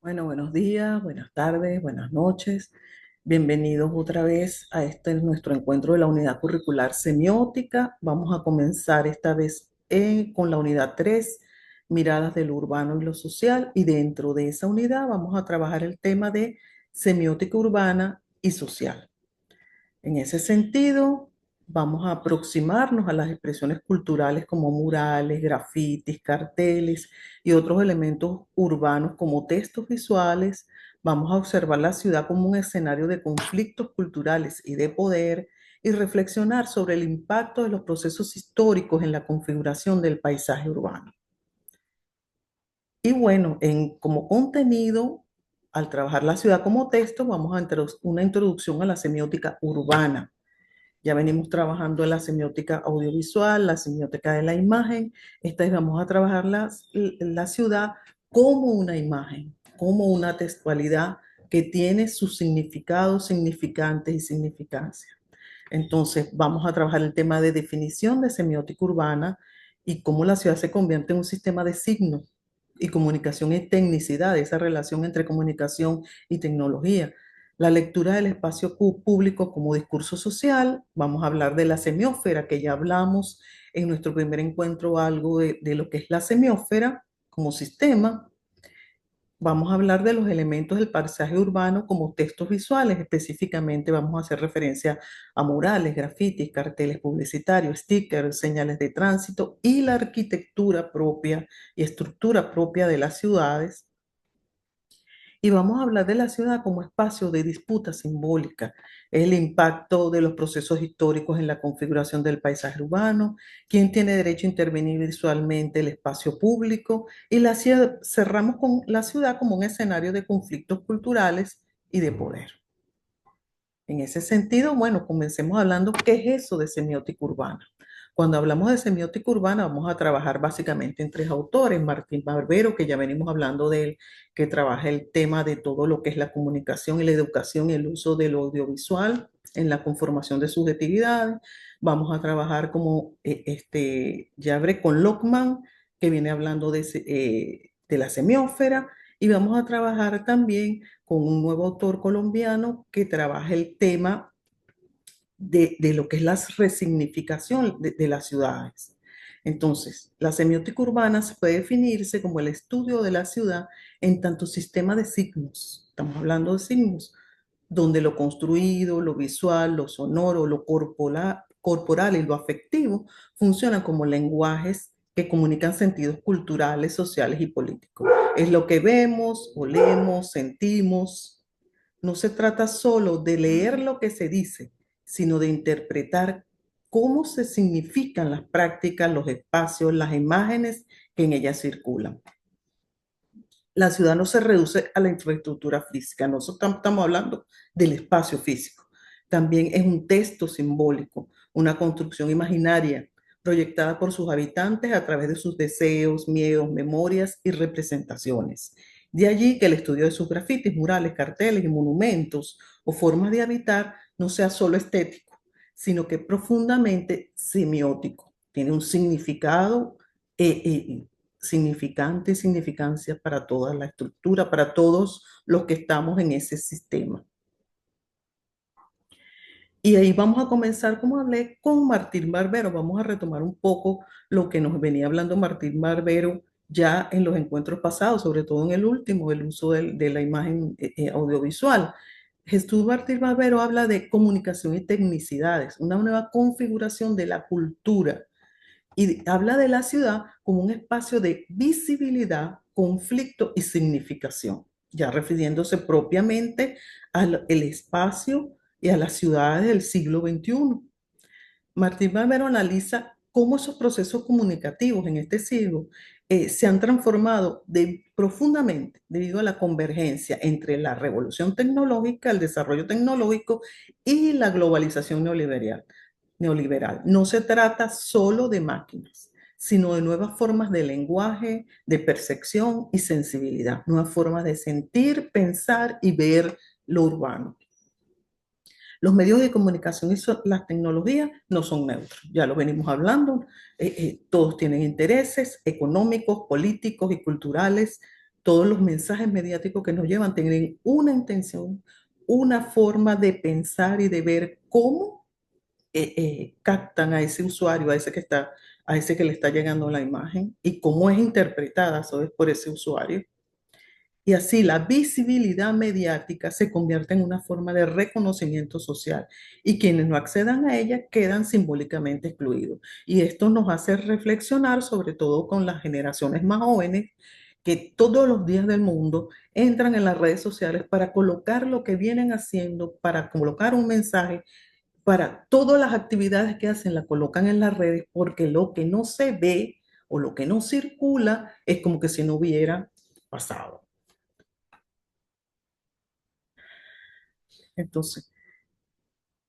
Bueno, buenos días, buenas tardes, buenas noches. Bienvenidos otra vez a este nuestro encuentro de la unidad curricular semiótica. Vamos a comenzar esta vez con la unidad 3, miradas de lo urbano y lo social. Y dentro de esa unidad vamos a trabajar el tema de semiótica urbana y social. En ese sentido, vamos a aproximarnos a las expresiones culturales como murales, grafitis, carteles y otros elementos urbanos como textos visuales. Vamos a observar la ciudad como un escenario de conflictos culturales y de poder y reflexionar sobre el impacto de los procesos históricos en la configuración del paisaje urbano. Y bueno, como contenido, al trabajar la ciudad como texto, vamos a una introducción a la semiótica urbana. Ya venimos trabajando en la semiótica audiovisual, la semiótica de la imagen. Esta vez vamos a trabajar la ciudad como una imagen, como una textualidad que tiene sus significados, significantes y significancia. Entonces, vamos a trabajar el tema de definición de semiótica urbana y cómo la ciudad se convierte en un sistema de signos y comunicación y tecnicidad, esa relación entre comunicación y tecnología. La lectura del espacio público como discurso social. Vamos a hablar de la semiósfera, que ya hablamos en nuestro primer encuentro algo de lo que es la semiósfera como sistema. Vamos a hablar de los elementos del paisaje urbano como textos visuales. Específicamente vamos a hacer referencia a murales, grafitis, carteles publicitarios, stickers, señales de tránsito y la arquitectura propia y estructura propia de las ciudades. Y vamos a hablar de la ciudad como espacio de disputa simbólica, el impacto de los procesos históricos en la configuración del paisaje urbano, quién tiene derecho a intervenir visualmente el espacio público, y cerramos con la ciudad como un escenario de conflictos culturales y de poder. En ese sentido, bueno, comencemos hablando qué es eso de semiótica urbana. Cuando hablamos de semiótica urbana, vamos a trabajar básicamente en tres autores. Martín Barbero, que ya venimos hablando de él, que trabaja el tema de todo lo que es la comunicación y la educación y el uso del audiovisual en la conformación de subjetividades. Vamos a trabajar como ya hablé con Lockman, que viene hablando de la semiósfera, y vamos a trabajar también con un nuevo autor colombiano que trabaja el tema de lo que es la resignificación de las ciudades. Entonces, la semiótica urbana se puede definirse como el estudio de la ciudad en tanto sistema de signos. Estamos hablando de signos, donde lo construido, lo visual, lo sonoro, lo corporal y lo afectivo funcionan como lenguajes que comunican sentidos culturales, sociales y políticos. Es lo que vemos, olemos, sentimos. No se trata solo de leer lo que se dice, sino de interpretar cómo se significan las prácticas, los espacios, las imágenes que en ellas circulan. La ciudad no se reduce a la infraestructura física, no estamos hablando del espacio físico. También es un texto simbólico, una construcción imaginaria proyectada por sus habitantes a través de sus deseos, miedos, memorias y representaciones. De allí que el estudio de sus grafitis, murales, carteles y monumentos o formas de habitar no sea solo estético, sino que profundamente semiótico. Tiene un significado significante y significancia para toda la estructura, para todos los que estamos en ese sistema. Y ahí vamos a comenzar, como hablé, con Martín Barbero. Vamos a retomar un poco lo que nos venía hablando Martín Barbero ya en los encuentros pasados, sobre todo en el último, el uso de la imagen audiovisual. Jesús Martín Barbero habla de comunicación y tecnicidades, una nueva configuración de la cultura, y habla de la ciudad como un espacio de visibilidad, conflicto y significación, ya refiriéndose propiamente al espacio y a las ciudades del siglo XXI. Martín Barbero analiza cómo esos procesos comunicativos en este siglo se han transformado profundamente debido a la convergencia entre la revolución tecnológica, el desarrollo tecnológico y la globalización neoliberal. No se trata solo de máquinas, sino de nuevas formas de lenguaje, de percepción y sensibilidad, nuevas formas de sentir, pensar y ver lo urbano. Los medios de comunicación y las tecnologías no son neutros, ya lo venimos hablando, todos tienen intereses económicos, políticos y culturales, todos los mensajes mediáticos que nos llevan tienen una intención, una forma de pensar y de ver cómo captan a ese usuario, a ese que le está llegando la imagen y cómo es interpretada, ¿sabes? Por ese usuario. Y así la visibilidad mediática se convierte en una forma de reconocimiento social y quienes no accedan a ella quedan simbólicamente excluidos. Y esto nos hace reflexionar, sobre todo con las generaciones más jóvenes, que todos los días del mundo entran en las redes sociales para colocar lo que vienen haciendo, para colocar un mensaje, para todas las actividades que hacen, la colocan en las redes porque lo que no se ve o lo que no circula es como que si no hubiera pasado. Entonces,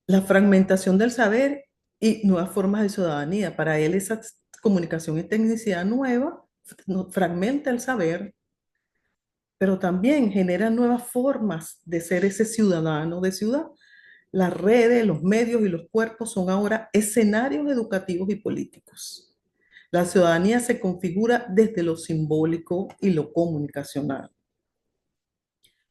la fragmentación del saber y nuevas formas de ciudadanía. Para él, esa comunicación y tecnicidad nueva fragmenta el saber, pero también genera nuevas formas de ser ese ciudadano de ciudad. Las redes, los medios y los cuerpos son ahora escenarios educativos y políticos. La ciudadanía se configura desde lo simbólico y lo comunicacional.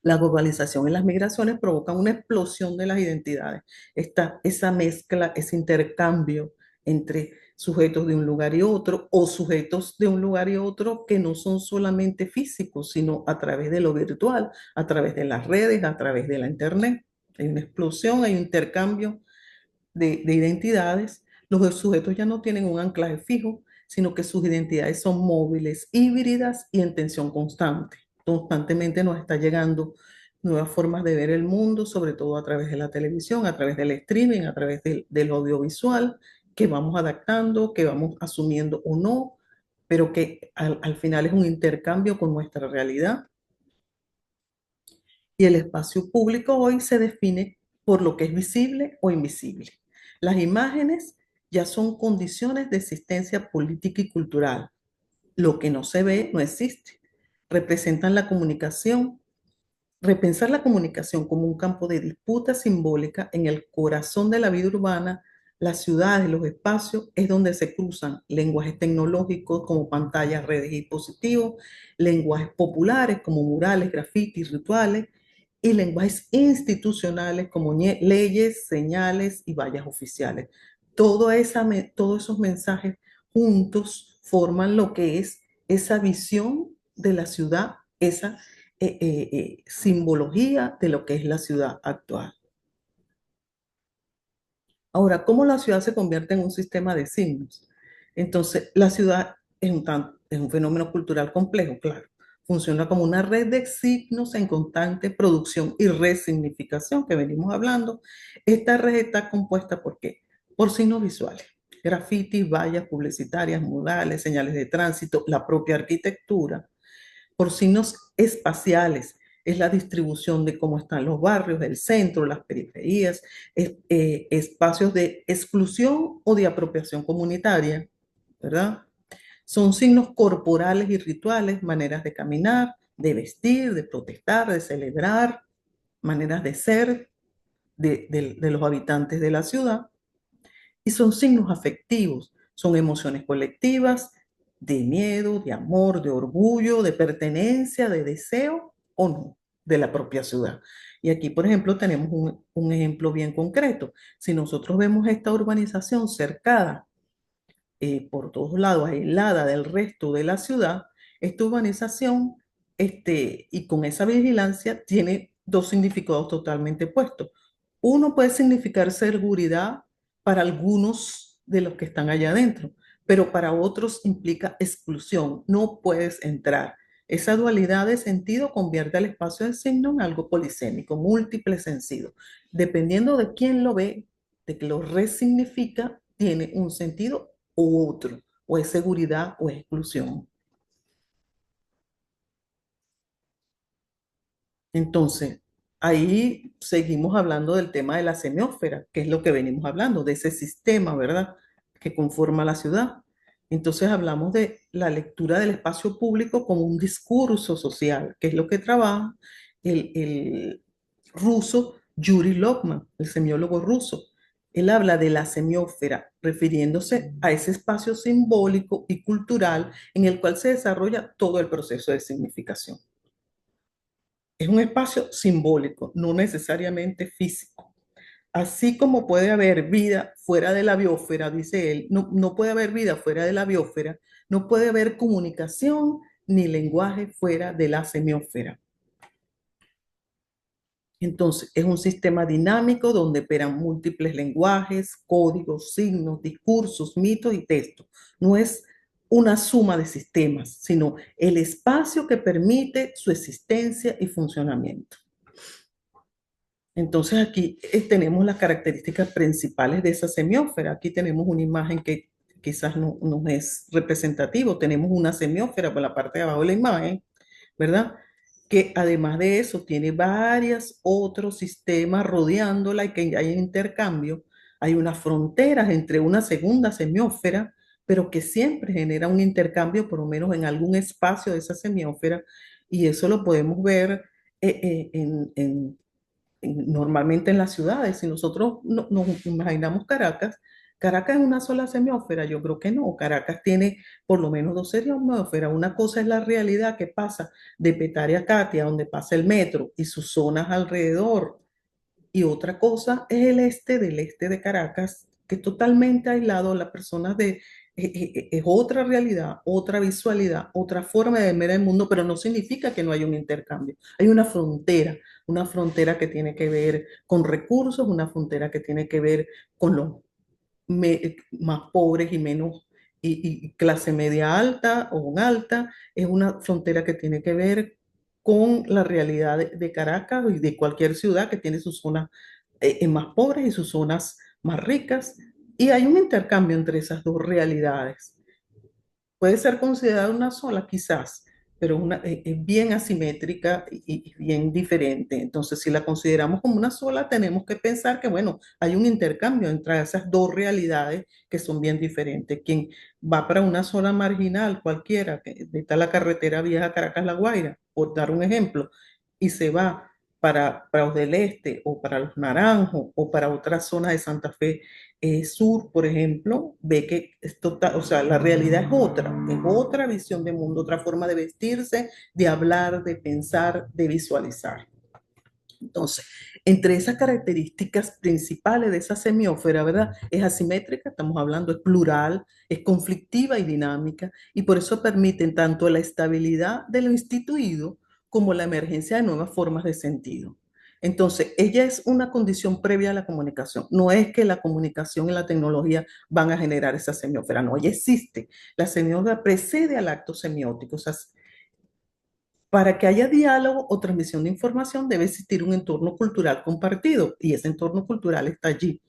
La globalización y las migraciones provocan una explosión de las identidades. Esa mezcla, ese intercambio entre sujetos de un lugar y otro o sujetos de un lugar y otro que no son solamente físicos, sino a través de lo virtual, a través de las redes, a través de la internet. Hay una explosión, hay un intercambio de identidades. Los sujetos ya no tienen un anclaje fijo, sino que sus identidades son móviles, híbridas y en tensión constante. Constantemente nos está llegando nuevas formas de ver el mundo, sobre todo a través de la televisión, a través del streaming, a través del audiovisual, que vamos adaptando, que vamos asumiendo o no, pero que al final es un intercambio con nuestra realidad. Y el espacio público hoy se define por lo que es visible o invisible. Las imágenes ya son condiciones de existencia política y cultural. Lo que no se ve no existe. Representan la comunicación. Repensar la comunicación como un campo de disputa simbólica en el corazón de la vida urbana, las ciudades, los espacios, es donde se cruzan lenguajes tecnológicos como pantallas, redes y dispositivos, lenguajes populares como murales, grafitis, rituales, y lenguajes institucionales como leyes, señales y vallas oficiales. Todos esos mensajes juntos forman lo que es esa visión de la ciudad, esa simbología de lo que es la ciudad actual. Ahora, ¿cómo la ciudad se convierte en un sistema de signos? Entonces, la ciudad es un fenómeno cultural complejo, claro. Funciona como una red de signos en constante producción y resignificación que venimos hablando. Esta red está compuesta ¿por qué? Por signos visuales, grafitis, vallas publicitarias, murales, señales de tránsito, la propia arquitectura, por signos espaciales. Es la distribución de cómo están los barrios, el centro, las periferias, espacios de exclusión o de apropiación comunitaria, ¿verdad? Son signos corporales y rituales, maneras de caminar, de vestir, de protestar, de celebrar, maneras de ser de los habitantes de la ciudad. Y son signos afectivos, son emociones colectivas de miedo, de amor, de orgullo, de pertenencia, de deseo o no, de la propia ciudad. Y aquí, por ejemplo, tenemos un ejemplo bien concreto. Si nosotros vemos esta urbanización cercada por todos lados, aislada del resto de la ciudad, esta urbanización y con esa vigilancia tiene dos significados totalmente opuestos. Uno puede significar seguridad para algunos de los que están allá adentro, pero para otros implica exclusión, no puedes entrar. Esa dualidad de sentido convierte el espacio de signo en algo polisémico, múltiple sentido. Dependiendo de quién lo ve, de que lo resignifica, tiene un sentido u otro, o es seguridad o es exclusión. Entonces, ahí seguimos hablando del tema de la semiósfera, que es lo que venimos hablando, de ese sistema, ¿verdad?, que conforma la ciudad. Entonces hablamos de la lectura del espacio público como un discurso social, que es lo que trabaja el ruso Yuri Lokman, el semiólogo ruso. Él habla de la semiósfera, refiriéndose a ese espacio simbólico y cultural en el cual se desarrolla todo el proceso de significación. Es un espacio simbólico, no necesariamente físico. Así como puede haber vida fuera de la biosfera, dice él, no puede haber vida fuera de la biosfera, no puede haber comunicación ni lenguaje fuera de la semiósfera. Entonces, es un sistema dinámico donde operan múltiples lenguajes, códigos, signos, discursos, mitos y textos. No es una suma de sistemas, sino el espacio que permite su existencia y funcionamiento. Entonces aquí tenemos las características principales de esa semiósfera. Aquí tenemos una imagen que quizás no es representativo. Tenemos una semiósfera por la parte de abajo de la imagen, ¿verdad? Que además de eso tiene varios otros sistemas rodeándola y que hay intercambio. Hay unas fronteras entre una segunda semiósfera, pero que siempre genera un intercambio, por lo menos en algún espacio de esa semiósfera, y eso lo podemos ver normalmente en las ciudades. Si nosotros nos imaginamos Caracas, Caracas es una sola semiósfera, yo creo que no. Caracas tiene por lo menos dos semiósferas. Una cosa es la realidad que pasa de Petare a Catia, donde pasa el metro y sus zonas alrededor, y otra cosa es el este del este de Caracas, que es totalmente aislado. Las personas es otra realidad, otra visualidad, otra forma de ver el mundo, pero no significa que no haya un intercambio. Hay una frontera que tiene que ver con recursos, una frontera que tiene que ver con los más pobres y menos, y clase media alta o un alta. Es una frontera que tiene que ver con la realidad de Caracas y de cualquier ciudad que tiene sus zonas más pobres y sus zonas más ricas. Y hay un intercambio entre esas dos realidades. Puede ser considerada una sola, quizás, pero es bien asimétrica y bien diferente. Entonces, si la consideramos como una sola, tenemos que pensar que, bueno, hay un intercambio entre esas dos realidades que son bien diferentes. Quien va para una zona marginal, cualquiera, que está la carretera vieja Caracas-La Guaira, por dar un ejemplo, y se va para los del Este o para los Naranjos o para otra zona de Santa Fe Sur, por ejemplo, ve que es total, o sea, la realidad es otra visión de mundo, otra forma de vestirse, de hablar, de pensar, de visualizar. Entonces, entre esas características principales de esa semiósfera, ¿verdad? Es asimétrica, estamos hablando, es plural, es conflictiva y dinámica, y por eso permiten tanto la estabilidad de lo instituido como la emergencia de nuevas formas de sentido. Entonces, ella es una condición previa a la comunicación. No es que la comunicación y la tecnología van a generar esa semiósfera, no, ella existe. La semiósfera precede al acto semiótico, o sea, para que haya diálogo o transmisión de información debe existir un entorno cultural compartido y ese entorno cultural está allí.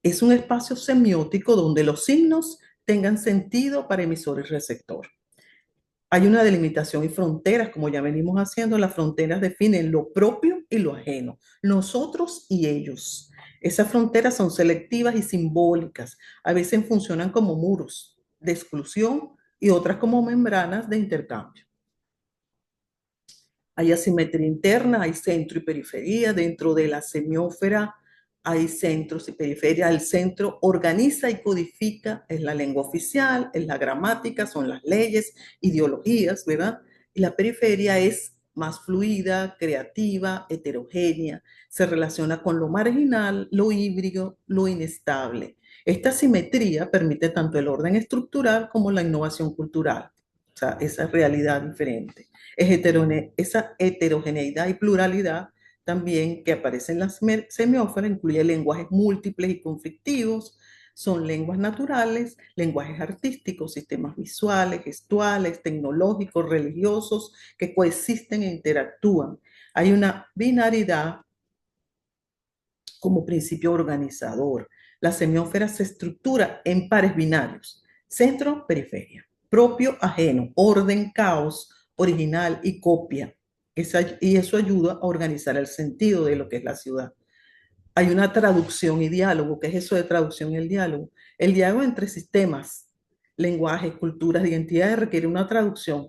Es un espacio semiótico donde los signos tengan sentido para emisor y receptor. Hay una delimitación y fronteras, como ya venimos haciendo. Las fronteras definen lo propio y lo ajeno, nosotros y ellos. Esas fronteras son selectivas y simbólicas. A veces funcionan como muros de exclusión y otras como membranas de intercambio. Hay asimetría interna, hay centro y periferia. Dentro de la semiósfera hay centros y periferia. El centro organiza y codifica, es la lengua oficial, es la gramática, son las leyes, ideologías, ¿verdad? Y la periferia es más fluida, creativa, heterogénea, se relaciona con lo marginal, lo híbrido, lo inestable. Esta simetría permite tanto el orden estructural como la innovación cultural, o sea, esa realidad diferente. Esa heterogeneidad y pluralidad también que aparece en la semiósfera incluye lenguajes múltiples y conflictivos, son lenguas naturales, lenguajes artísticos, sistemas visuales, gestuales, tecnológicos, religiosos, que coexisten e interactúan. Hay una binaridad como principio organizador. La semiósfera se estructura en pares binarios, centro, periferia, propio, ajeno, orden, caos, original y copia. Y eso ayuda a organizar el sentido de lo que es la ciudad. Hay una traducción y diálogo. ¿Qué es eso de traducción y el diálogo? El diálogo entre sistemas, lenguajes, culturas, identidades requiere una traducción,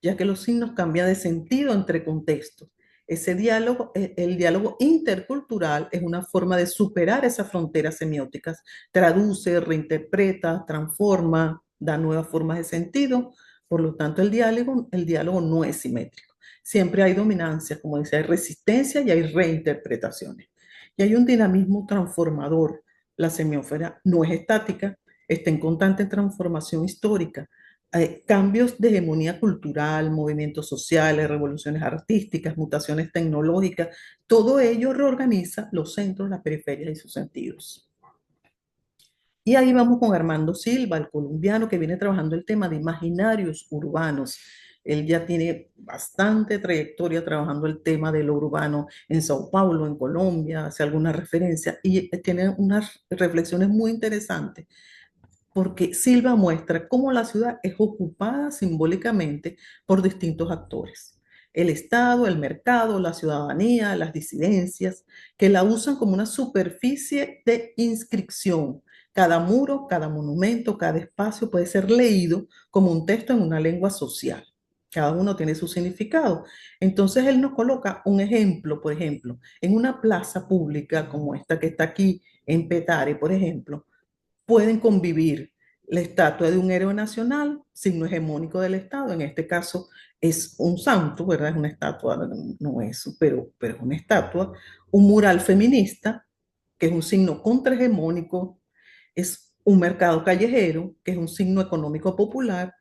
ya que los signos cambian de sentido entre contextos. Ese diálogo, el diálogo intercultural es una forma de superar esas fronteras semióticas, traduce, reinterpreta, transforma, da nuevas formas de sentido Por lo tanto, el diálogo no es simétrico. Siempre hay dominancia, como dice, hay resistencia y hay reinterpretaciones. Y hay un dinamismo transformador. La semiósfera no es estática, está en constante transformación histórica. Hay cambios de hegemonía cultural, movimientos sociales, revoluciones artísticas, mutaciones tecnológicas, todo ello reorganiza los centros, las periferias y sus sentidos. Y ahí vamos con Armando Silva, el colombiano que viene trabajando el tema de imaginarios urbanos. Él ya tiene bastante trayectoria trabajando el tema de lo urbano en Sao Paulo, en Colombia, hace alguna referencia y tiene unas reflexiones muy interesantes porque Silva muestra cómo la ciudad es ocupada simbólicamente por distintos actores. El Estado, el mercado, la ciudadanía, las disidencias, que la usan como una superficie de inscripción. Cada muro, cada monumento, cada espacio puede ser leído como un texto en una lengua social. Cada uno tiene su significado. Entonces él nos coloca un ejemplo, por ejemplo, en una plaza pública como esta que está aquí en Petare, por ejemplo, pueden convivir la estatua de un héroe nacional, signo hegemónico del Estado, en este caso es un santo, ¿verdad? Es una estatua, no es, pero es una estatua, un mural feminista, que es un signo contrahegemónico, es un mercado callejero, que es un signo económico popular,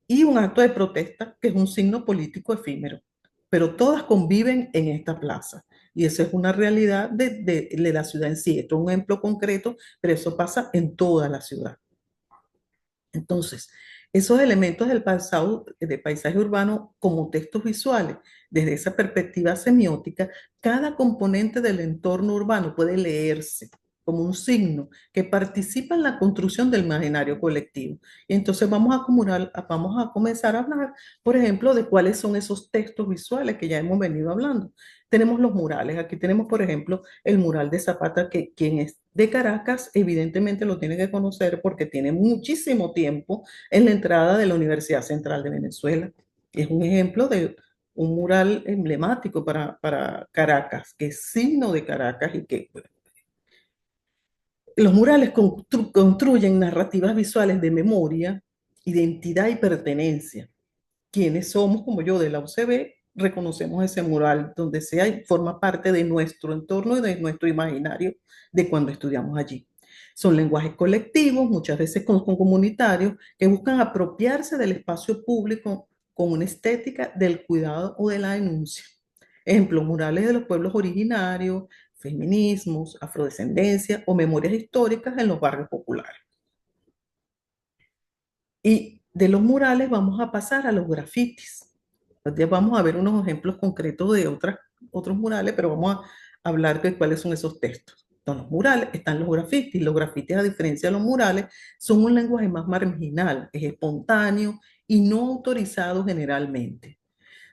y un acto de protesta, que es un signo político efímero. Pero todas conviven en esta plaza. Y esa es una realidad de la ciudad en sí. Esto es un ejemplo concreto, pero eso pasa en toda la ciudad. Entonces, esos elementos del paisaje urbano como textos visuales, desde esa perspectiva semiótica, cada componente del entorno urbano puede leerse como un signo que participa en la construcción del imaginario colectivo. Y entonces vamos a comenzar a hablar, por ejemplo, de cuáles son esos textos visuales que ya hemos venido hablando. Tenemos los murales. Aquí tenemos, por ejemplo, el mural de Zapata, que quien es de Caracas evidentemente lo tiene que conocer porque tiene muchísimo tiempo en la entrada de la Universidad Central de Venezuela. Es un ejemplo de un mural emblemático para Caracas, que es signo de Caracas y que bueno, los murales construyen narrativas visuales de memoria, identidad y pertenencia. Quienes somos, como yo, de la UCB, reconocemos ese mural donde sea y forma parte de nuestro entorno y de nuestro imaginario de cuando estudiamos allí. Son lenguajes colectivos, muchas veces comunitarios, que buscan apropiarse del espacio público con una estética del cuidado o de la denuncia. Ejemplo, murales de los pueblos originarios, feminismos, afrodescendencia o memorias históricas en los barrios populares. Y de los murales vamos a pasar a los grafitis. Ya vamos a ver unos ejemplos concretos de otros murales, pero vamos a hablar de cuáles son esos textos. Entonces, los murales están los grafitis. Los grafitis, a diferencia de los murales, son un lenguaje más marginal, es espontáneo y no autorizado generalmente.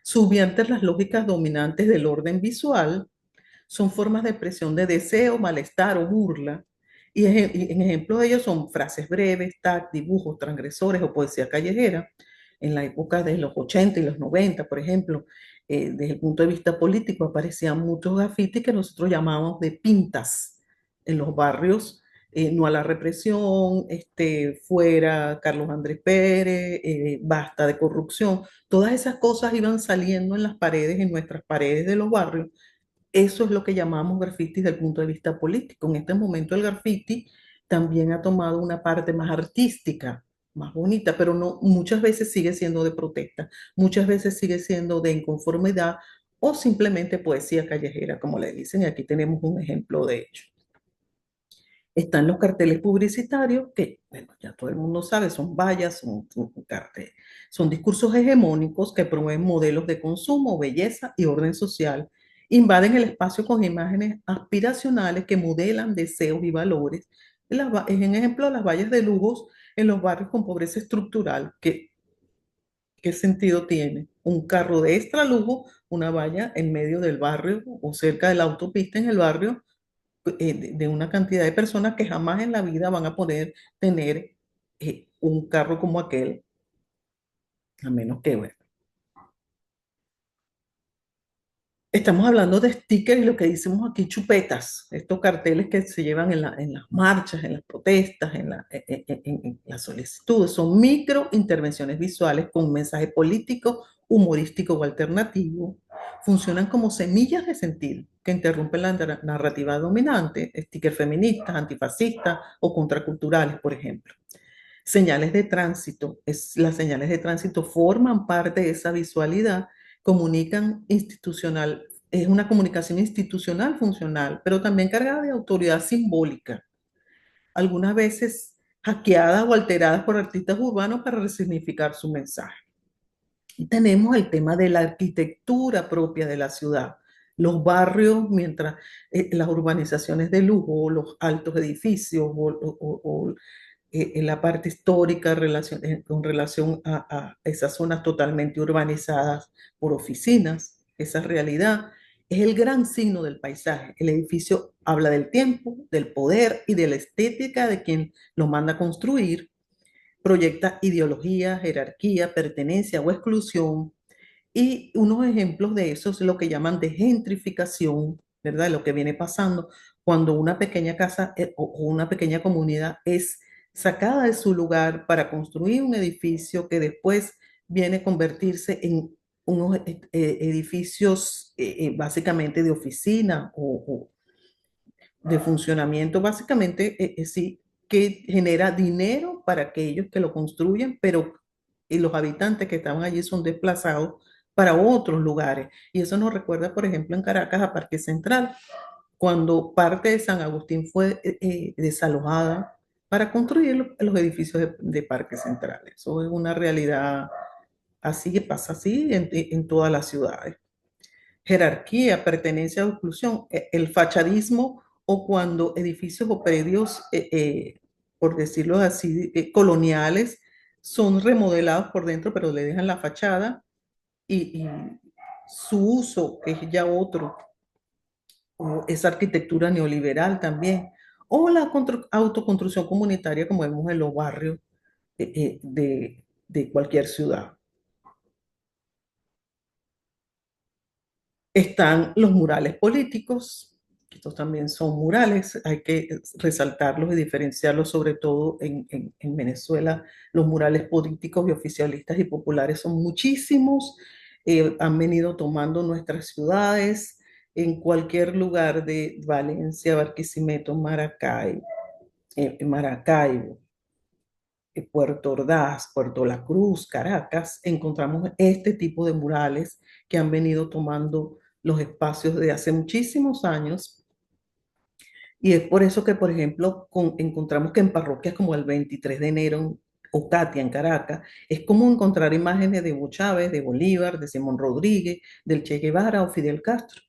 Subvierten las lógicas dominantes del orden visual, son formas de expresión de deseo, malestar o burla. Y en ejemplos de ellos son frases breves, tag, dibujos, transgresores o poesía callejera. En la época de los 80 y los 90, por ejemplo, desde el punto de vista político, aparecían muchos grafitis que nosotros llamábamos de pintas en los barrios. No a la represión, fuera Carlos Andrés Pérez, basta de corrupción. Todas esas cosas iban saliendo en las paredes, en nuestras paredes de los barrios. Eso es lo que llamamos graffiti desde el punto de vista político. En este momento el graffiti también ha tomado una parte más artística, más bonita, pero no, muchas veces sigue siendo de protesta, muchas veces sigue siendo de inconformidad o simplemente poesía callejera, como le dicen, y aquí tenemos un ejemplo de ello. Están los carteles publicitarios, que bueno, ya todo el mundo sabe, son vallas, son carteles, son discursos hegemónicos que promueven modelos de consumo, belleza y orden social. Invaden el espacio con imágenes aspiracionales que modelan deseos y valores. En ejemplo, las vallas de lujos en los barrios con pobreza estructural. ¿Qué sentido tiene? Un carro de extra lujo, una valla en medio del barrio o cerca de la autopista en el barrio de una cantidad de personas que jamás en la vida van a poder tener un carro como aquel, a menos que, bueno, Estamos hablando de stickers y lo que decimos aquí chupetas, estos carteles que se llevan en las marchas, en las protestas, en las solicitudes. Son micro intervenciones visuales con un mensaje político, humorístico o alternativo. Funcionan como semillas de sentido que interrumpen la narrativa dominante, stickers feministas, antifascistas o contraculturales, por ejemplo. Señales de tránsito. Las señales de tránsito forman parte de esa visualidad, comunican institucional, es una comunicación institucional funcional, pero también cargada de autoridad simbólica, algunas veces hackeadas o alteradas por artistas urbanos para resignificar su mensaje. Y tenemos el tema de la arquitectura propia de la ciudad. Los barrios, mientras las urbanizaciones de lujo, los altos edificios o en la parte histórica con relación a esas zonas totalmente urbanizadas por oficinas, esa realidad es el gran signo del paisaje. El edificio habla del tiempo, del poder y de la estética de quien lo manda a construir, proyecta ideología, jerarquía, pertenencia o exclusión, y unos ejemplos de eso es lo que llaman de gentrificación, ¿verdad? Lo que viene pasando cuando una pequeña casa o una pequeña comunidad es sacada de su lugar para construir un edificio que después viene a convertirse en unos edificios básicamente de oficina o de funcionamiento, básicamente sí, que genera dinero para aquellos que lo construyen, pero y los habitantes que estaban allí son desplazados para otros lugares. Y eso nos recuerda, por ejemplo, en Caracas a Parque Central, cuando parte de San Agustín fue desalojada para construir los edificios de Parque Central. Eso es una realidad así que pasa así en todas las ciudades. Jerarquía, pertenencia o exclusión, el fachadismo o cuando edificios o predios, por decirlo así, coloniales, son remodelados por dentro, pero le dejan la fachada y su uso es ya otro, o esa arquitectura neoliberal también, o la autoconstrucción comunitaria como vemos en los barrios de cualquier ciudad. Están los murales políticos, estos también son murales, hay que resaltarlos y diferenciarlos, sobre todo en Venezuela. Los murales políticos y oficialistas y populares son muchísimos, han venido tomando nuestras ciudades en cualquier lugar de Valencia, Barquisimeto, Maracaibo, Puerto Ordaz, Puerto La Cruz, Caracas, encontramos este tipo de murales que han venido tomando los espacios de hace muchísimos años. Y es por eso que, por ejemplo, encontramos que en parroquias como el 23 de enero o Catia en Caracas, es común encontrar imágenes de Hugo Chávez, de Bolívar, de Simón Rodríguez, del Che Guevara o Fidel Castro.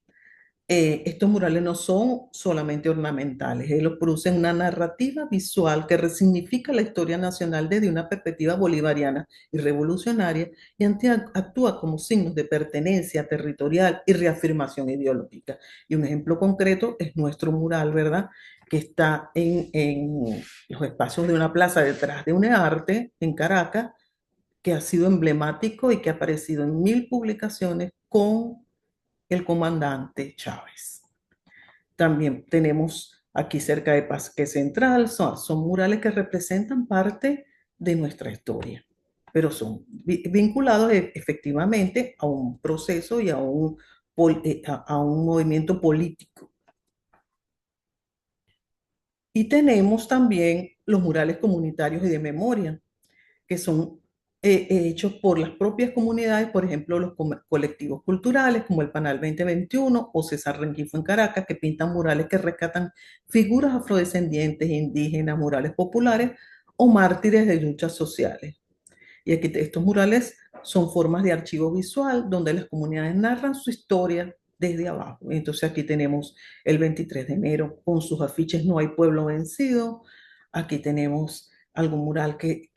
Estos murales no son solamente ornamentales, ellos producen una narrativa visual que resignifica la historia nacional desde una perspectiva bolivariana y revolucionaria y actúa como signos de pertenencia territorial y reafirmación ideológica. Y un ejemplo concreto es nuestro mural, ¿verdad? Que está en los espacios de una plaza detrás de un arte en Caracas, que ha sido emblemático y que ha aparecido en 1000 publicaciones con el comandante Chávez. También tenemos aquí cerca de Parque Central, son murales que representan parte de nuestra historia, pero son vinculados efectivamente a un proceso y a un movimiento político. Y tenemos también los murales comunitarios y de memoria, que son hechos por las propias comunidades, por ejemplo, los colectivos culturales como el Panal 2021 o César Rengifo en Caracas, que pintan murales que rescatan figuras afrodescendientes, indígenas, murales populares o mártires de luchas sociales. Y aquí estos murales son formas de archivo visual donde las comunidades narran su historia desde abajo. Entonces aquí tenemos el 23 de enero con sus afiches No hay pueblo vencido. Aquí tenemos algún mural que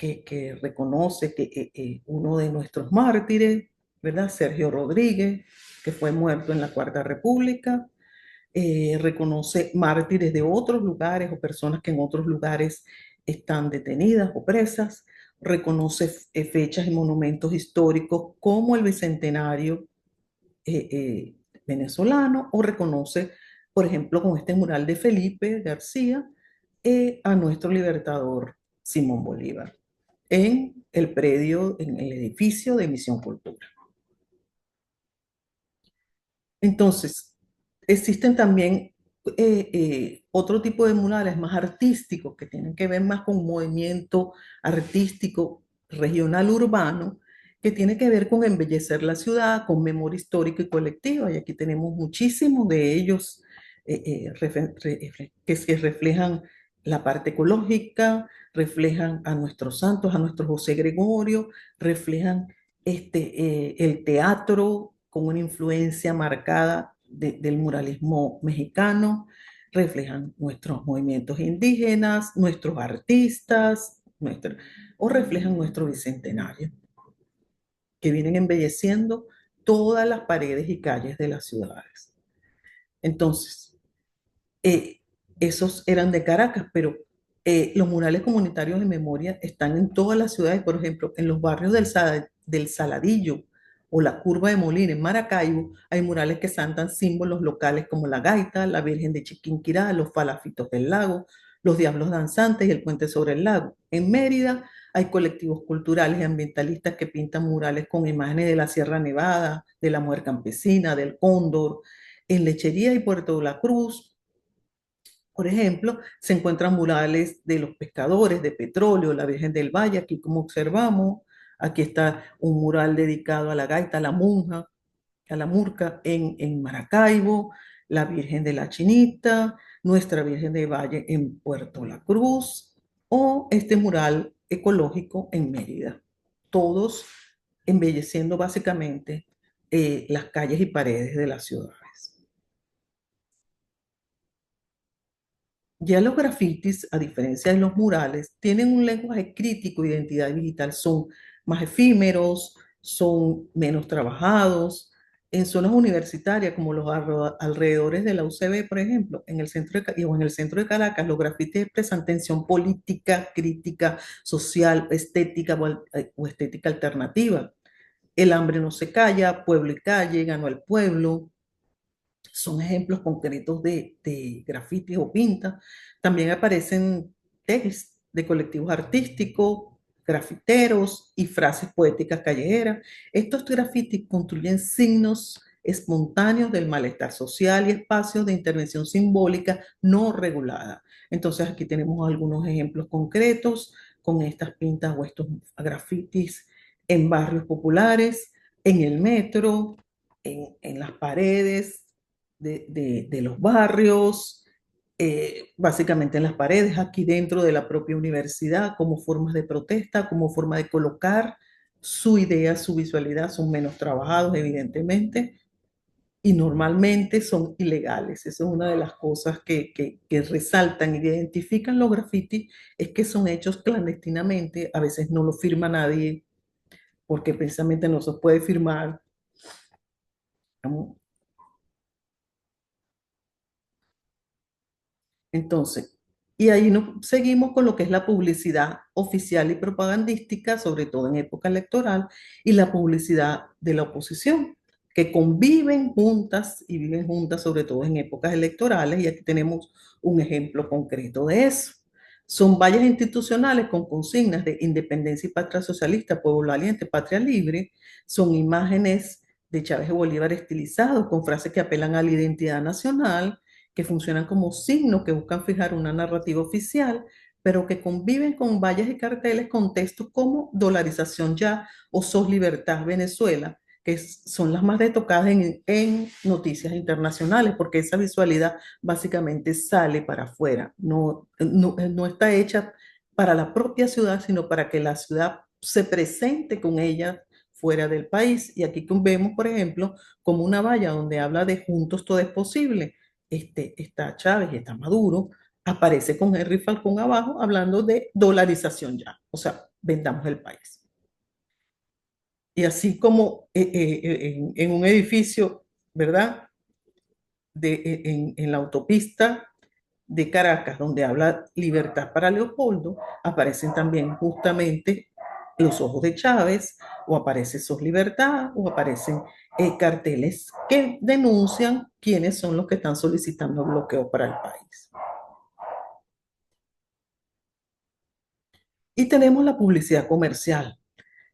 reconoce que uno de nuestros mártires, ¿verdad? Sergio Rodríguez, que fue muerto en la Cuarta República. Reconoce mártires de otros lugares o personas que en otros lugares están detenidas o presas, reconoce fechas y monumentos históricos como el Bicentenario venezolano o reconoce, por ejemplo, con este mural de Felipe García, a nuestro libertador Simón Bolívar en el predio, en el edificio de Misión Cultura. Entonces, existen también otro tipo de murales más artísticos que tienen que ver más con un movimiento artístico regional urbano que tiene que ver con embellecer la ciudad, con memoria histórica y colectiva. Y aquí tenemos muchísimos de ellos que se reflejan la parte ecológica, reflejan a nuestros santos, a nuestro José Gregorio, reflejan el teatro con una influencia marcada del muralismo mexicano, reflejan nuestros movimientos indígenas, nuestros artistas, o reflejan nuestro bicentenario, que vienen embelleciendo todas las paredes y calles de las ciudades. Entonces, eh, esos eran de Caracas, pero los murales comunitarios de memoria están en todas las ciudades, por ejemplo, en los barrios del Saladillo o la Curva de Molina, en Maracaibo, hay murales que santan símbolos locales como la gaita, la Virgen de Chiquinquirá, los falafitos del lago, los diablos danzantes y el puente sobre el lago. En Mérida hay colectivos culturales y ambientalistas que pintan murales con imágenes de la Sierra Nevada, de la mujer campesina, del cóndor. En Lechería y Puerto de la Cruz, por ejemplo, se encuentran murales de los pescadores de petróleo, la Virgen del Valle, aquí como observamos, aquí está un mural dedicado a la gaita, a la monja, a la murca en Maracaibo, la Virgen de la Chinita, nuestra Virgen del Valle en Puerto La Cruz, o este mural ecológico en Mérida. Todos embelleciendo básicamente las calles y paredes de las ciudades. Ya los grafitis, a diferencia de los murales, tienen un lenguaje crítico, identidad digital, son más efímeros, son menos trabajados. En zonas universitarias, como los alrededores de la UCB, por ejemplo, en el centro o en el centro de Caracas, los grafitis expresan tensión política, crítica, social, estética o estética alternativa. El hambre no se calla, pueblo y calle, ganó el pueblo, son ejemplos concretos de grafitis o pintas. También aparecen textos de colectivos artísticos, grafiteros y frases poéticas callejeras. Estos grafitis construyen signos espontáneos del malestar social y espacios de intervención simbólica no regulada. Entonces aquí tenemos algunos ejemplos concretos con estas pintas o estos grafitis en barrios populares, en el metro, en las paredes de los barrios, básicamente en las paredes, aquí dentro de la propia universidad, como formas de protesta, como forma de colocar su idea, su visualidad, son menos trabajados, evidentemente, y normalmente son ilegales. Esa es una de las cosas que resaltan y identifican los grafitis, es que son hechos clandestinamente, a veces no lo firma nadie, porque precisamente no se puede firmar. Entonces, y ahí nos seguimos con lo que es la publicidad oficial y propagandística, sobre todo en época electoral, y la publicidad de la oposición, que conviven juntas y viven juntas, sobre todo en épocas electorales, y aquí tenemos un ejemplo concreto de eso. Son vallas institucionales con consignas de independencia y patria socialista, pueblo valiente, patria libre, son imágenes de Chávez y Bolívar estilizados con frases que apelan a la identidad nacional, que funcionan como signos que buscan fijar una narrativa oficial, pero que conviven con vallas y carteles con textos como dolarización ya o sos libertad Venezuela, que son las más destacadas en noticias internacionales, porque esa visualidad básicamente sale para afuera, no está hecha para la propia ciudad, sino para que la ciudad se presente con ella fuera del país. Y aquí vemos, por ejemplo, como una valla donde habla de juntos todo es posible, está Chávez y está Maduro, aparece con Henry Falcón abajo hablando de dolarización ya, o sea, vendamos el país. Y así como en un edificio, ¿verdad? En la autopista de Caracas, donde habla libertad para Leopoldo, aparecen también justamente los ojos de Chávez, o aparece SOS Libertad, o aparecen carteles que denuncian quiénes son los que están solicitando bloqueo para el país. Y tenemos la publicidad comercial,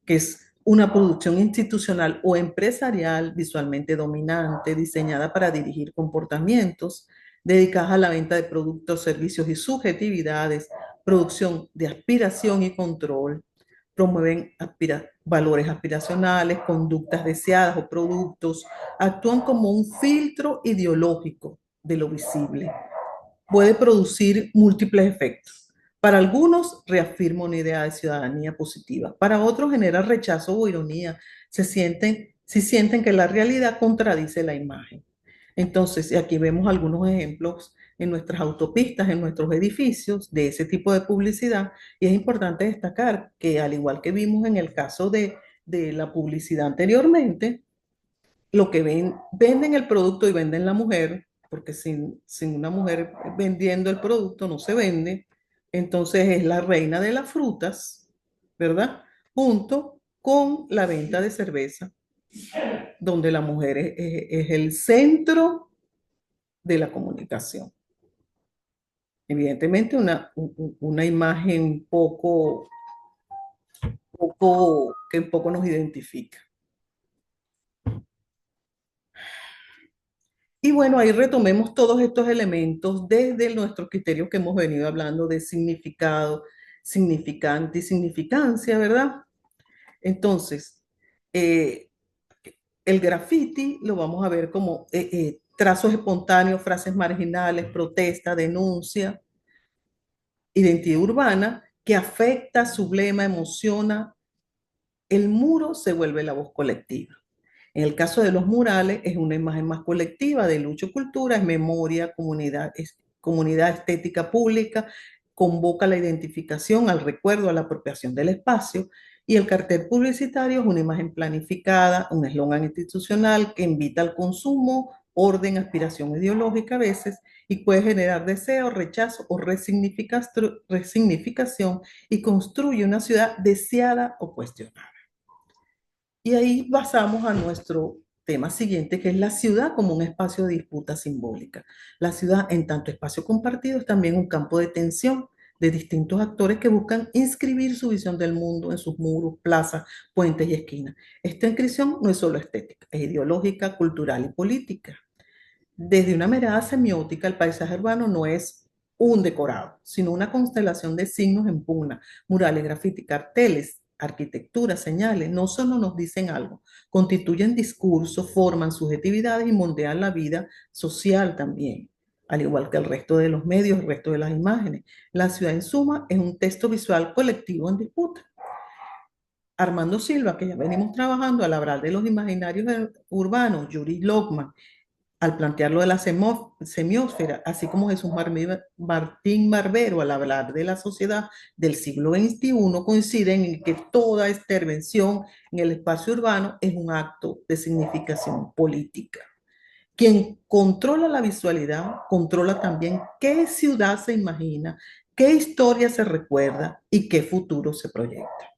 que es una producción institucional o empresarial visualmente dominante, diseñada para dirigir comportamientos, dedicadas a la venta de productos, servicios y subjetividades, producción de aspiración y control, promueven valores aspiracionales, conductas deseadas o productos, actúan como un filtro ideológico de lo visible, puede producir múltiples efectos. Para algunos reafirma una idea de ciudadanía positiva, para otros genera rechazo o ironía, si sienten que la realidad contradice la imagen. Entonces, aquí vemos algunos ejemplos en nuestras autopistas, en nuestros edificios, de ese tipo de publicidad, y es importante destacar que al igual que vimos en el caso de la publicidad anteriormente, lo que venden el producto y venden la mujer, porque sin una mujer vendiendo el producto no se vende, entonces es la reina de las frutas, ¿verdad? Junto con la venta de cerveza, donde la mujer es el centro de la comunicación. Evidentemente una imagen que poco nos identifica. Y bueno, ahí retomemos todos estos elementos desde nuestros criterios que hemos venido hablando de significado, significante y significancia, ¿verdad? Entonces, eh, el graffiti lo vamos a ver como trazos espontáneos, frases marginales, protesta, denuncia, identidad urbana que afecta, sublema, emociona. El muro se vuelve la voz colectiva. En el caso de los murales, es una imagen más colectiva de lucha y cultura, es memoria, comunidad estética pública, convoca la identificación, al recuerdo, a la apropiación del espacio. Y el cartel publicitario es una imagen planificada, un eslogan institucional que invita al consumo, orden, aspiración ideológica a veces, y puede generar deseo, rechazo o resignificación y construye una ciudad deseada o cuestionada. Y ahí pasamos a nuestro tema siguiente, que es la ciudad como un espacio de disputa simbólica. La ciudad, en tanto espacio compartido, es también un campo de tensión de distintos actores que buscan inscribir su visión del mundo en sus muros, plazas, puentes y esquinas. Esta inscripción no es solo estética, es ideológica, cultural y política. Desde una mirada semiótica, el paisaje urbano no es un decorado, sino una constelación de signos en pugna, murales, grafiti, carteles, arquitectura, señales, no solo nos dicen algo, constituyen discursos, forman subjetividades y moldean la vida social también, al igual que el resto de los medios, el resto de las imágenes. La ciudad en suma es un texto visual colectivo en disputa. Armando Silva, que ya venimos trabajando al hablar de los imaginarios urbanos, Yuri Lockman, al plantearlo de la semiósfera, así como Jesús Martín Barbero al hablar de la sociedad del siglo XXI, coinciden en que toda intervención en el espacio urbano es un acto de significación política. Quien controla la visualidad, controla también qué ciudad se imagina, qué historia se recuerda y qué futuro se proyecta.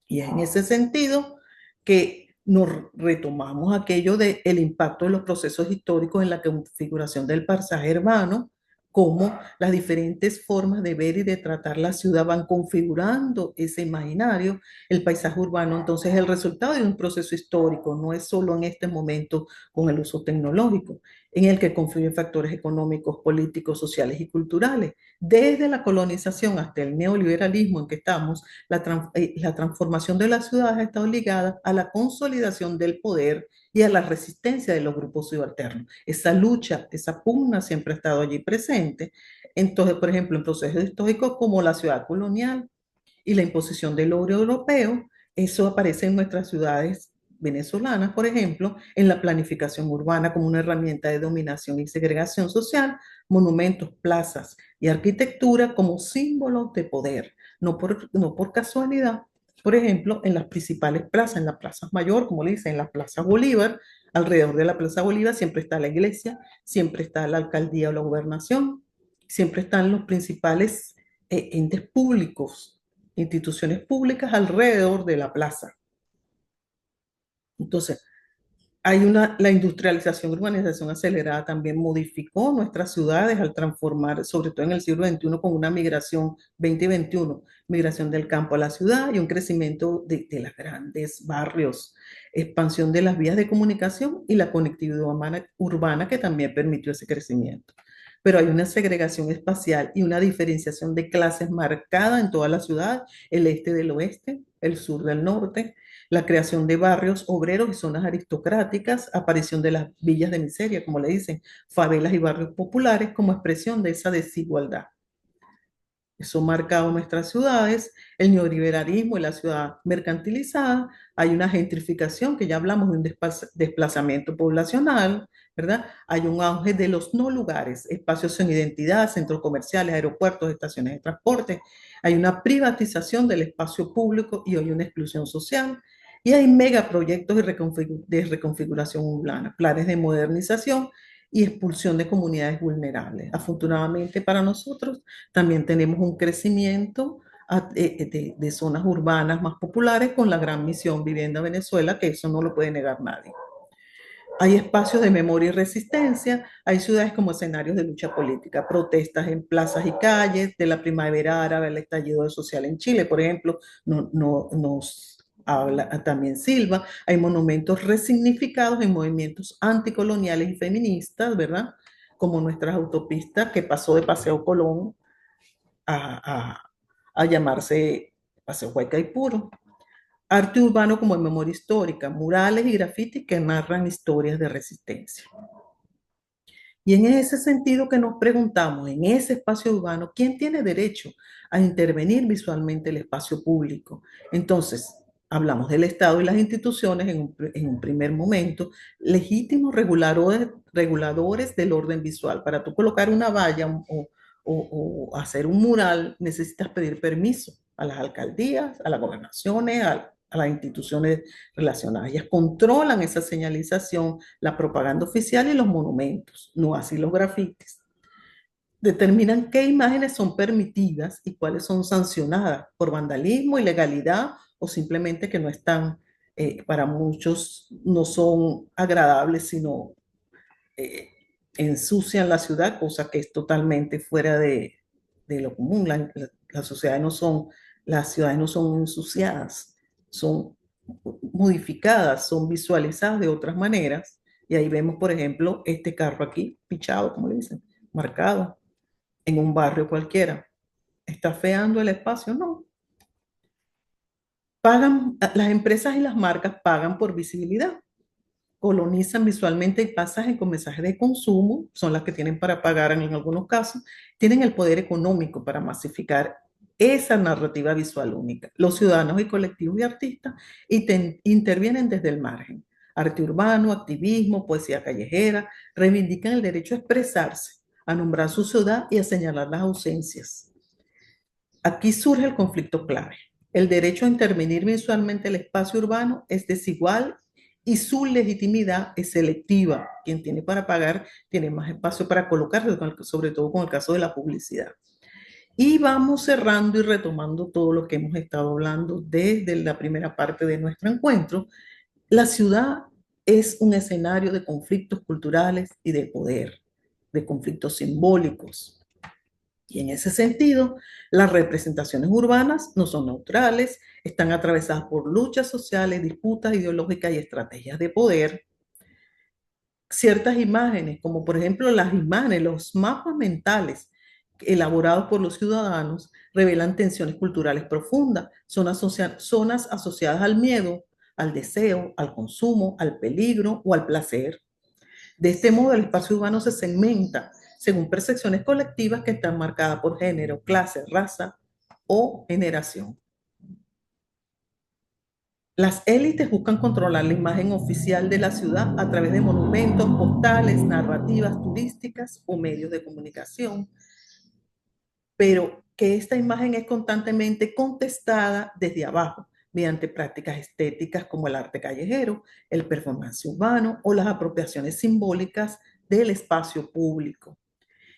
Y es en ese sentido que nos retomamos aquello del impacto de los procesos históricos en la configuración del paisaje urbano, cómo las diferentes formas de ver y de tratar la ciudad van configurando ese imaginario. El paisaje urbano entonces es el resultado de un proceso histórico, no es solo en este momento con el uso tecnológico, en el que confluyen factores económicos, políticos, sociales y culturales. Desde la colonización hasta el neoliberalismo en que estamos, la transformación de las ciudades ha estado ligada a la consolidación del poder y a la resistencia de los grupos subalternos. Esa lucha, esa pugna siempre ha estado allí presente. Entonces, por ejemplo, en procesos históricos como la ciudad colonial y la imposición del oro europeo, eso aparece en nuestras ciudades venezolanas, por ejemplo, en la planificación urbana como una herramienta de dominación y segregación social, monumentos, plazas y arquitectura como símbolos de poder, no por casualidad. Por ejemplo, en las principales plazas, en la Plaza Mayor, como le dicen, en la Plaza Bolívar, alrededor de la Plaza Bolívar siempre está la iglesia, siempre está la alcaldía o la gobernación, siempre están los principales entes públicos, instituciones públicas alrededor de la plaza. Entonces, la industrialización y urbanización acelerada también modificó nuestras ciudades al transformar, sobre todo en el siglo XXI, con una migración 2021, migración del campo a la ciudad y un crecimiento de los grandes barrios, expansión de las vías de comunicación y la conectividad urbana que también permitió ese crecimiento. Pero hay una segregación espacial y una diferenciación de clases marcada en toda la ciudad, el este del oeste, el sur del norte, la creación de barrios obreros y zonas aristocráticas, aparición de las villas de miseria, como le dicen, favelas y barrios populares como expresión de esa desigualdad. Eso ha marcado nuestras ciudades, el neoliberalismo y la ciudad mercantilizada. Hay una gentrificación, que ya hablamos de un desplazamiento poblacional, ¿verdad? Hay un auge de los no lugares, espacios sin identidad, centros comerciales, aeropuertos, estaciones de transporte. Hay una privatización del espacio público y hoy una exclusión social. Y hay megaproyectos de reconfiguración urbana, planes de modernización y expulsión de comunidades vulnerables. Afortunadamente para nosotros, también tenemos un crecimiento de zonas urbanas más populares con la gran misión Vivienda Venezuela, que eso no lo puede negar nadie. Hay espacios de memoria y resistencia, hay ciudades como escenarios de lucha política, protestas en plazas y calles, de la primavera árabe al estallido social en Chile, por ejemplo, nos habla también Silva. Hay monumentos resignificados en movimientos anticoloniales y feministas, ¿verdad? Como nuestras autopistas, que pasó de Paseo Colón a, a llamarse Paseo Huaycaipuro. Arte urbano como en memoria histórica, murales y grafitis que narran historias de resistencia. Y en ese sentido que nos preguntamos, en ese espacio urbano, ¿quién tiene derecho a intervenir visualmente el espacio público? Entonces, hablamos del Estado y las instituciones en un primer momento, legítimos reguladores del orden visual. Para tú colocar una valla o hacer un mural, necesitas pedir permiso a las alcaldías, a las gobernaciones, a las instituciones relacionadas. Ellas controlan esa señalización, la propaganda oficial y los monumentos, no así los grafitis. Determinan qué imágenes son permitidas y cuáles son sancionadas por vandalismo, ilegalidad o simplemente que no están, para muchos no son agradables, sino eh, ensucian la ciudad, cosa que es totalmente fuera de lo común. Las sociedades no son, las ciudades no son ensuciadas, son modificadas, son visualizadas de otras maneras. Y ahí vemos, por ejemplo, este carro aquí, pichado, como le dicen, marcado en un barrio cualquiera. ¿Está feando el espacio? No. Pagan, las empresas y las marcas pagan por visibilidad, colonizan visualmente pasajes con mensajes de consumo, son las que tienen para pagar en algunos casos, tienen el poder económico para masificar esa narrativa visual única. Los ciudadanos y colectivos y artistas intervienen desde el margen. Arte urbano, activismo, poesía callejera, reivindican el derecho a expresarse, a nombrar su ciudad y a señalar las ausencias. Aquí surge el conflicto clave. El derecho a intervenir visualmente el espacio urbano es desigual y su legitimidad es selectiva. Quien tiene para pagar tiene más espacio para colocarse, sobre todo con el caso de la publicidad. Y vamos cerrando y retomando todo lo que hemos estado hablando desde la primera parte de nuestro encuentro. La ciudad es un escenario de conflictos culturales y de poder, de conflictos simbólicos. Y en ese sentido, las representaciones urbanas no son neutrales, están atravesadas por luchas sociales, disputas ideológicas y estrategias de poder. Ciertas imágenes, como por ejemplo las imágenes, los mapas mentales elaborados por los ciudadanos, revelan tensiones culturales profundas, zonas asociadas al miedo, al deseo, al consumo, al peligro o al placer. De este modo, el espacio urbano se segmenta según percepciones colectivas que están marcadas por género, clase, raza o generación. Las élites buscan controlar la imagen oficial de la ciudad a través de monumentos, postales, narrativas turísticas o medios de comunicación, pero que esta imagen es constantemente contestada desde abajo mediante prácticas estéticas como el arte callejero, el performance urbano o las apropiaciones simbólicas del espacio público.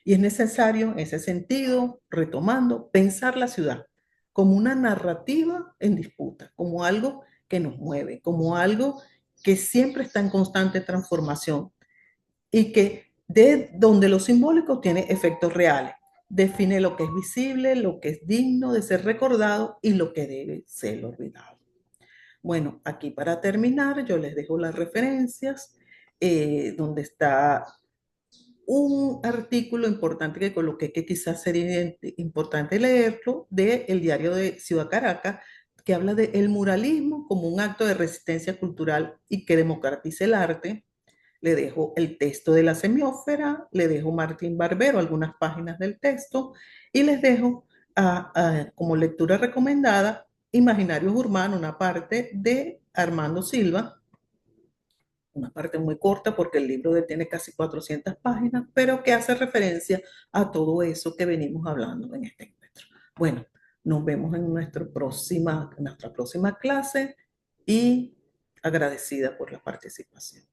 Y es necesario, en ese sentido, retomando, pensar la ciudad como una narrativa en disputa, como algo que nos mueve, como algo que siempre está en constante transformación y que de donde lo simbólico tiene efectos reales. Define lo que es visible, lo que es digno de ser recordado y lo que debe ser olvidado. Bueno, aquí para terminar, yo les dejo las referencias, donde está un artículo importante que coloqué que quizás sería importante leerlo, de el diario de Ciudad Caracas, que habla de el muralismo como un acto de resistencia cultural y que democratiza el arte. Le dejo el texto de la semiósfera, le dejo Martín Barbero algunas páginas del texto y les dejo como lectura recomendada Imaginarios Urbanos, una parte de Armando Silva, una parte muy corta porque el libro de él tiene casi 400 páginas, pero que hace referencia a todo eso que venimos hablando en este encuentro. Bueno, nos vemos en nuestra próxima clase y agradecida por la participación.